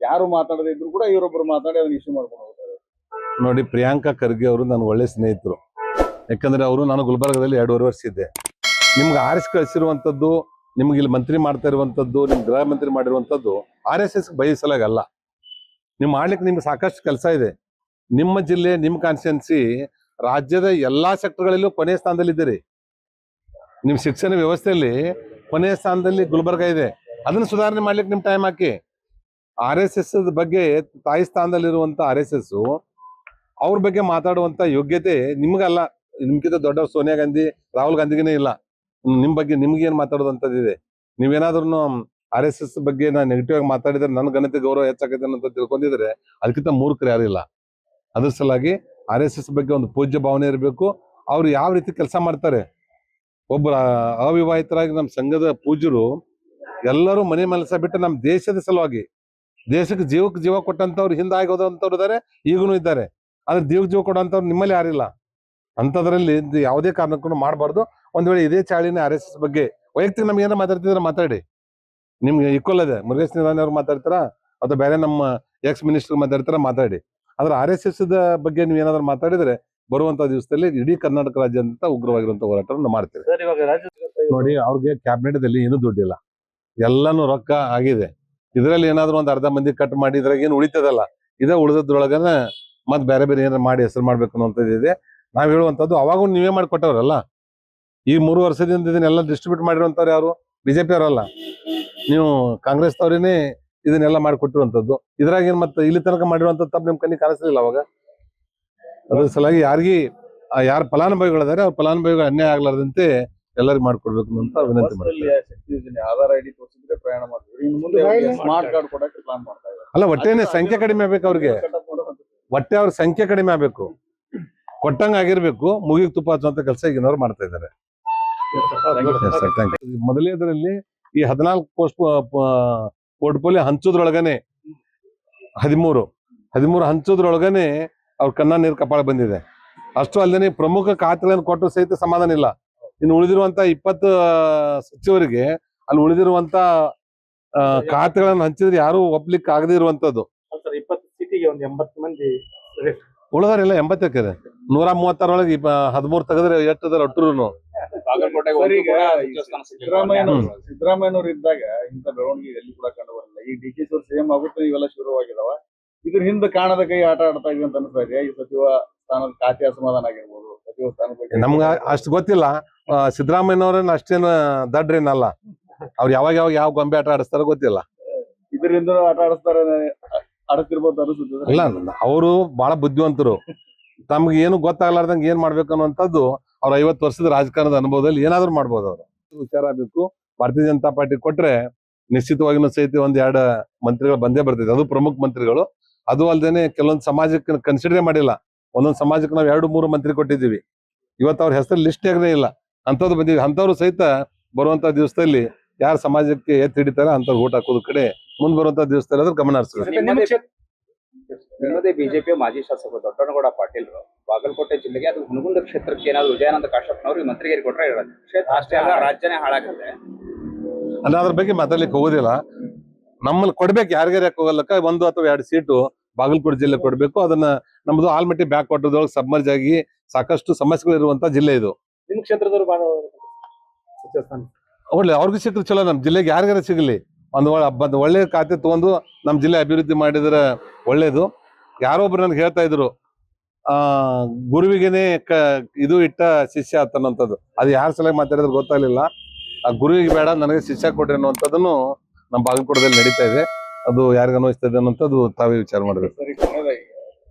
ಯಾರು ಮಾತಾಡದೇ ಇದ್ರು ಕೂಡ ಇವರೊಬ್ಬರು ಮಾತಾಡಿ ಅದನ್ನ ಇಶ್ಯೂ ಮಾಡ್ಕೊಂಡು ಹೋಗ್ತಾರೆ. ನೋಡಿ, ಪ್ರಿಯಾಂಕಾ ಖರ್ಗೆ ಅವರು ನನ್ನ ಒಳ್ಳೆ ಸ್ನೇಹಿತರು. ಯಾಕಂದ್ರೆ ಅವರು ನಾನು ಗುಲ್ಬರ್ಗದಲ್ಲಿ 2.5 ವರ್ಷ ಇದ್ದೆ. ನಿಮ್ಗೆ ಆರಿಸಿ ಕಳಿಸಿರುವಂಥದ್ದು, ನಿಮ್ಗೆ ಇಲ್ಲಿ ಮಂತ್ರಿ ಮಾಡ್ತಾ ಇರುವಂಥದ್ದು, ನಿಮ್ ಗೃಹ ಮಂತ್ರಿ ಮಾಡಿರುವಂಥದ್ದು RSS ಬಯಸಲಾಗಲ್ಲ. ನೀವು ಮಾಡ್ಲಿಕ್ಕೆ ನಿಮ್ಗೆ ಸಾಕಷ್ಟು ಕೆಲಸ ಇದೆ. ನಿಮ್ಮ ಜಿಲ್ಲೆ, ನಿಮ್ಮ ಕಾನ್ಸ್ಟಿಟ್ಯೂನ್ಸಿ ರಾಜ್ಯದ ಎಲ್ಲಾ ಸೆಕ್ಟರ್ಗಳಲ್ಲೂ ಕೊನೆಯ ಸ್ಥಾನದಲ್ಲಿದ್ದೀರಿ. ನಿಮ್ಮ ಶಿಕ್ಷಣ ವ್ಯವಸ್ಥೆಯಲ್ಲಿ ಕೊನೆಯ ಸ್ಥಾನದಲ್ಲಿ ಗುಲ್ಬರ್ಗ ಇದೆ. ಅದನ್ನ ಸುಧಾರಣೆ ಮಾಡ್ಲಿಕ್ಕೆ ನಿಮ್ ಟೈಮ್ ಹಾಕಿ. RSS ಬಗ್ಗೆ ತಾಯಿ ಸ್ಥಾನದಲ್ಲಿರುವಂತ RSS ಅವ್ರ ಬಗ್ಗೆ ಮಾತಾಡುವಂತ ಯೋಗ್ಯತೆ ನಿಮ್ಗಲ್ಲ. ನಿಮ್ಗಿಂತ ದೊಡ್ಡ ಸೋನಿಯಾ ಗಾಂಧಿ, ರಾಹುಲ್ ಗಾಂಧಿಗೇನೆ ಇಲ್ಲ. ನಿಮ್ ಬಗ್ಗೆ ನಿಮ್ಗೆ ಏನ್ ಮಾತಾಡೋದಂತದಿದೆ? ನೀವೇನಾದ್ರೂ RSS ಬಗ್ಗೆ ನಾ ನೆಗೆಟಿವ್ ಆಗಿ ಮಾತಾಡಿದ್ರೆ ನನ್ನ ಘನತೆ ಗೌರವ ಹೆಚ್ಚಾಗತ್ತೆ ಅಂತ ತಿಳ್ಕೊಂಡಿದ್ರೆ ಅದಕ್ಕಿಂತ ಮೂರ್ಖರು ಯಾರಿಲ್ಲ. ಅದ್ರ ಸಲಾಗಿ RSS ಬಗ್ಗೆ ಒಂದು ಪೂಜ್ಯ ಭಾವನೆ ಇರಬೇಕು. ಅವ್ರು ಯಾವ ರೀತಿ ಕೆಲಸ ಮಾಡ್ತಾರೆ, ಒಬ್ಬರ ಅವಿವಾಹಿತರಾಗಿ ನಮ್ಮ ಸಂಘದ ಪೂಜ್ಯರು ಎಲ್ಲರೂ ಮನೆ ಮನಸ್ಸ ಬಿಟ್ಟು ನಮ್ಮ ದೇಶದ ಸಲುವಾಗಿ, ದೇಶಕ್ಕೆ ಜೀವಕ್ಕೆ ಜೀವ ಕೊಟ್ಟಂತವ್ರು ಹಿಂದೆ ಆಗೋದಂತವ್ರು ಇದ್ದಾರೆ, ಈಗೂನು ಇದ್ದಾರೆ. ಆದ್ರೆ ಜೀವಕ್ಕೆ ಜೀವ ಕೊಡೋಂಥವ್ರು ನಿಮ್ಮಲ್ಲಿ ಯಾರಿಲ್ಲ. ಅಂಥದ್ರಲ್ಲಿ ಯಾವುದೇ ಕಾರಣಕ್ಕೂ ಮಾಡಬಾರ್ದು. ಒಂದ್ ವೇಳೆ ಇದೇ ಚಾಳಿನ RSS ಬಗ್ಗೆ ವೈಯಕ್ತಿಕ ನಮ್ಗೆ ಏನೋ ಮಾತಾಡ್ತಿದ್ರೆ ಮಾತಾಡಿ, ನಿಮ್ಗೆ ಈಕ್ವಲ್ ಇದೆ. ಮುರುಗೇಶ್ ನಿರಾಣಿ ಅವ್ರು ಮಾತಾಡ್ತಾರ ಅಥವಾ ಬೇರೆ ನಮ್ಮ ಎಕ್ಸ್ ಮಿನಿಸ್ಟರ್ ಮಾತಾಡ್ತಾರ ಮಾತಾಡಿ. ಆದ್ರೆ RSS ಬಗ್ಗೆ ನೀವು ಏನಾದ್ರು ಮಾತಾಡಿದ್ರೆ ಬರುವಂತ ದಿವಸದಲ್ಲಿ ಇಡೀ ಕರ್ನಾಟಕ ರಾಜ್ಯಾದ್ಯಂತ ಉಗ್ರವಾಗಿರುವಂತ ಹೋರಾಟವನ್ನು ಮಾಡ್ತೇವೆ. ನೋಡಿ, ಅವ್ರಿಗೆ ಕ್ಯಾಬಿನೆಟ್ದಲ್ಲಿ ಏನೂ ದುಡ್ಡಿಲ್ಲ, ಎಲ್ಲಾನು ರೊಕ್ಕ ಆಗಿದೆ. ಇದ್ರಲ್ಲಿ ಏನಾದ್ರು ಒಂದ್ ಅರ್ಧ ಮಂದಿ ಕಟ್ ಮಾಡಿ ಇದ್ರಾಗ ಏನು ಉಳಿತದಲ್ಲ, ಇದೇ ಉಳಿದದ್ರೊಳಗನ ಮತ್ ಬೇರೆ ಬೇರೆ ಏನಾರು ಮಾಡಿ ಹೆಸರು ಮಾಡ್ಬೇಕು ಅನ್ನೋಂಥದ್ದು ಇದೆ. ನಾವ್ ಹೇಳುವಂತದ್ದು ಅವಾಗೂ ನೀವೇ ಮಾಡಿಕೊಟ್ಟವ್ರಲ್ಲ. ಈ 3 ವರ್ಷದಿಂದ ಇದನ್ನೆಲ್ಲ ಡಿಸ್ಟ್ರಿಬ್ಯೂಟ್ ಮಾಡಿರುವಂತವ್ರು ಯಾರು? BJP ಅವರಲ್ಲ, ನೀವು ಕಾಂಗ್ರೆಸ್ ಅವ್ರೇನೆ ಇದನ್ನೆಲ್ಲ ಮಾಡಿಕೊಟ್ಟಿರುವಂತದ್ದು. ಇದ್ರಾಗ ಏನ್ ಮತ್ತೆ ಇಲ್ಲಿ ತನಕ ಮಾಡಿರುವಂತದ್ದು ತಪ್ಪು ನಿಮ್ ಕಣ್ಣಿಗೆ ಕಾಣಿಸ್ಲಿಲ್ಲ ಅವಾಗ. ಅದ್ರ ಸಲುವಾಗಿ ಯಾರು ಫಲಾನುಭವಿಗಳಿದ್ದಾರೆ ಅವ್ರ ಫಲಾನುಭವಿಗಳು ಅನ್ಯಾಯ ಆಗ್ಲಾರ್ದಂತೆ ಎಲ್ಲರಿಗೂ ಮಾಡ್ಕೊಡ್ಬೇಕು ಅಂತ ವಿನಂತಿ ಮಾಡ್ತೀನಿ. ಆಧಾರ್ ID ತೋರಿಸಿದ್ರೆ ಪ್ರಯಾಣ ಮಾಡ್ತೀವಿ. ಇನ್ನು ಮುಂದೆ ಸ್ಮಾರ್ಟ್ ಕಾರ್ಡ್ ಕೊಡಕ್ಕೆ ಪ್ಲಾನ್ ಮಾಡ್ತಾ ಇದ್ದಾರೆ. ಅಲ್ಲ, ಒಟ್ಟೇನೆ ಸಂಖ್ಯೆ ಕಡಿಮೆ ಆಗ್ಬೇಕು ಅವ್ರಿಗೆ. ಒಟ್ಟೆ ಅವ್ರ ಸಂಖ್ಯೆ ಕಡಿಮೆ ಆಗ್ಬೇಕು, ಕೊಟ್ಟಂಗ ಆಗಿರ್ಬೇಕು. ಮುಗಿಗೆ ತುಪ್ಪ ಹಚ್ಚುವಂತ ಕೆಲಸ ಈಗಿನವ್ರು ಮಾಡ್ತಾ ಇದ್ದಾರೆ. ಮೊದಲನೇದರಲ್ಲಿ ಈ 14 ಪೋರ್ಟ್ಫೋಲಿಯೋ ಹಂಚೋದ್ರೊಳಗನೆ 13 ಹಂಚೋದ್ರೊಳಗನೆ ಅವ್ರ ಕನ್ನ ನೀರು ಕಪಾಳ ಬಂದಿದೆ. ಅಷ್ಟು ಅಲ್ಲದೆ ಪ್ರಮುಖ ಖಾತೆಗಳನ್ನು ಕೊಟ್ಟು ಸಹಿತ ಸಮಾಧಾನ ಇಲ್ಲ. ಇನ್ನು ಉಳಿದಿರುವಂತ 20 ಸಚಿವರಿಗೆ ಅಲ್ಲಿ ಉಳಿದಿರುವಂತ ಖಾತೆಗಳನ್ನು ಹಂಚಿದ್ರೆ ಯಾರು ಒಪ್ಲಿಕ್ಕೆ ಆಗದೆ ಇರುವಂತದ್ದು. 20 ಸೀಟಿಗೆ ಒಂದು 80 ಮಂದಿ ಉಳಿದಾರೆಲ್ಲ 80 136 13 ತೆಗೆದ್ರೆ ಎಷ್ಟದಾರ ಒಟ್ಟರು. ಸಿದ್ದರಾಮಯ್ಯನವರು ಇದ್ದಾಗ ಇಂಥ ಬೆಳವಣಿಗೆ ಎಲ್ಲಿ ಕೂಡ ಕಂಡು ಬರಲ್ಲ. ಈ DK CM ಆಗುತ್ತೆ, ಇವೆಲ್ಲ ಶುರುವಾಗಿದಾವ. ಇದ್ರ ಹಿಂದೆ ಕಾಣದ ಕೈ ಆಟ ಆಡ್ತಾ ಇದೆ ಅಂತ ಅನಿಸ್ತಾ ಇದೆ. ಈ ಸಚಿವ ಸ್ಥಾನದ ಖಾತೆ ಅಸಮಾಧಾನ ಆಗಿರ್ಬೋದು, ಸಚಿವ ಸ್ಥಾನ ಬಗ್ಗೆ ನಮ್ಗ ಅಷ್ಟು ಗೊತ್ತಿಲ್ಲ. ಸಿದ್ದರಾಮಯ್ಯನವ್ರನ್ನ ಅಷ್ಟೇನು ದಡ್ರೇನಲ್ಲ. ಅವ್ರು ಯಾವ ಗೊಂಬೆ ಆಟ ಆಡಿಸ್ತಾರ ಗೊತ್ತಿಲ್ಲ. ಇದರಿಂದ ಆಟ ಆಡಿಸ್ತಿರ್ಬೋದು ಅನಿಸುತ್ತದೆ. ಇಲ್ಲ, ಅವರು ಬಹಳ ಬುದ್ಧಿವಂತರು. ತಮ್ಗೆ ಏನು ಗೊತ್ತಾಗ್ಲಾರ್ದಂಗೆ ಏನ್ ಮಾಡ್ಬೇಕು ಅನ್ನುವಂಥದ್ದು ಅವ್ರ 50 ವರ್ಷದ ರಾಜಕಾರಣದ ಅನುಭವದಲ್ಲಿ ಏನಾದ್ರು ಮಾಡ್ಬೋದು. ಅವರು ಹುಷಾರಾಗಬೇಕು. ಭಾರತೀಯ ಜನತಾ ಪಾರ್ಟಿ ಕೊಟ್ರೆ ನಿಶ್ಚಿತವಾಗಿನೂ ಸಹಿತ 1-2 ಮಂತ್ರಿಗಳು ಬಂದೇ ಬರ್ತಿದೆ, ಅದು ಪ್ರಮುಖ ಮಂತ್ರಿಗಳು. ಅದು ಅಲ್ದೇನೆ ಕೆಲವೊಂದು ಸಮಾಜಕ್ಕೆ ಕನ್ಸಿಡರ್ ಮಾಡಿಲ್ಲ. ಒಂದೊಂದು ಸಮಾಜಕ್ಕೆ ನಾವು 2-3 ಮಂತ್ರಿ ಕೊಟ್ಟಿದ್ದೀವಿ. ಇವತ್ತು ಅವ್ರ ಹೆಸರು ಲಿಸ್ಟ್ ಆಗಲೇ ಇಲ್ಲ, ಅಂಥದ್ದು ಬಂದಿದೆ. ಅಂಥವ್ರು ಸಹಿತ ಬರುವಂತ ದಿವಸದಲ್ಲಿ ಯಾರು ಸಮಾಜಕ್ಕೆ ಎತ್ತಿ ಹಿಡಿತಾರೆ ಅಂತ ಓಟ್ ಹಾಕೋದ್ ಕಡೆ ಮುಂದ್ ಬರುವಂತ ದಿವಸದಲ್ಲಿ ಅದ್ರ ಗಮನ ಹರಿಸಬೇಕು. ನಿಮ್ಮದೇ ಬಿಜೆಪಿ ಮಾಜಿ ಶಾಸಕ ದೊಡ್ಡನಗೌಡ ಪಾಟೀಲ್ ಬಾಗಲಕೋಟೆ ಜಿಲ್ಲೆಗೆ ಅದು ಹುನಗುಂದ ಕ್ಷೇತ್ರಕ್ಕೆ ಏನಾದ್ರು ವಿಜಯಾನಂದ ಕಾಶ್ಯಪ್ನವ್ರು ಮಂತ್ರಿಗಿರಿ ಕೊಟ್ರೆ ಕ್ಷೇತ್ರ ಅಷ್ಟೇ ಅಲ್ಲ, ರಾಜ್ಯನೇ ಹಾಳಾಗತ್ತೆ. ಅದ್ರ ಬಗ್ಗೆ ಮಾತಾಡ್ಲಿಕ್ಕೆ ಹೋಗೋದಿಲ್ಲ. ನಮ್ಮಲ್ಲಿ ಕೊಡ್ಬೇಕು, ಯಾರಿಗಾರ ಹೋಗಲ್ಲಕ್ಕ 1 ಅಥವಾ 2 ಸೀಟು ಬಾಗಲಕೋಟೆ ಜಿಲ್ಲೆ ಕೊಡ್ಬೇಕು. ಅದನ್ನ ನಮ್ದು ಆಲ್ಮಟ್ಟಿ ಬ್ಯಾಕ್ ವಾಟರ್ದೊಳಗೆ ಸಬ್ಮರ್ಜ್ ಆಗಿ ಸಾಕಷ್ಟು ಸಮಸ್ಯೆಗಳು ಇರುವಂತ ಜಿಲ್ಲೆ ಇದು. ನಿಮ್ ಕ್ಷೇತ್ರದವರು ಒಳ್ಳೆ ಅವ್ರಿಗೂ ಸಿಕ್ಕರು ಚಲೋ. ನಮ್ ಜಿಲ್ಲೆಗೆ ಯಾರಿಗಾರ ಸಿಗಲಿ, ಒಂದು ಒಳ್ಳೆ ಖಾತೆ ತಗೊಂಡು ನಮ್ ಜಿಲ್ಲೆ ಅಭಿವೃದ್ಧಿ ಮಾಡಿದ್ರೆ ಒಳ್ಳೇದು. ಯಾರೊಬ್ರು ನನ್ಗೆ ಹೇಳ್ತಾ ಇದ್ರು, ಗುರುವಿಗೆನೆ ಇದು ಇಟ್ಟ ಶಿಷ್ಯ ಅಂತನ್ನೋಂಥದ್ದು. ಅದು ಯಾರ ಸಲಹೆ ಮಾತಾಡಿದ್ರೆ ಗೊತ್ತಾಗ್ಲಿಲ್ಲ. ಆ ಗುರುವಿಗೆ ಬೇಡ, ನನಗೆ ಶಿಷ್ಯ ಕೊಡ್ರಿ ಅನ್ನುವಂಥದ್ದನ್ನು ನಮ್ಮ ಬಾಗಲಕೋಟದಲ್ಲಿ ನಡೀತಾ ಇದೆ. ಅದು ಯಾರಿಗ ಅನ್ವಯಿಸ್ತದೆ ಅನ್ನೋಂಥದ್ದು ತಾವೇ ವಿಚಾರ ಮಾಡ್ಬೇಕು.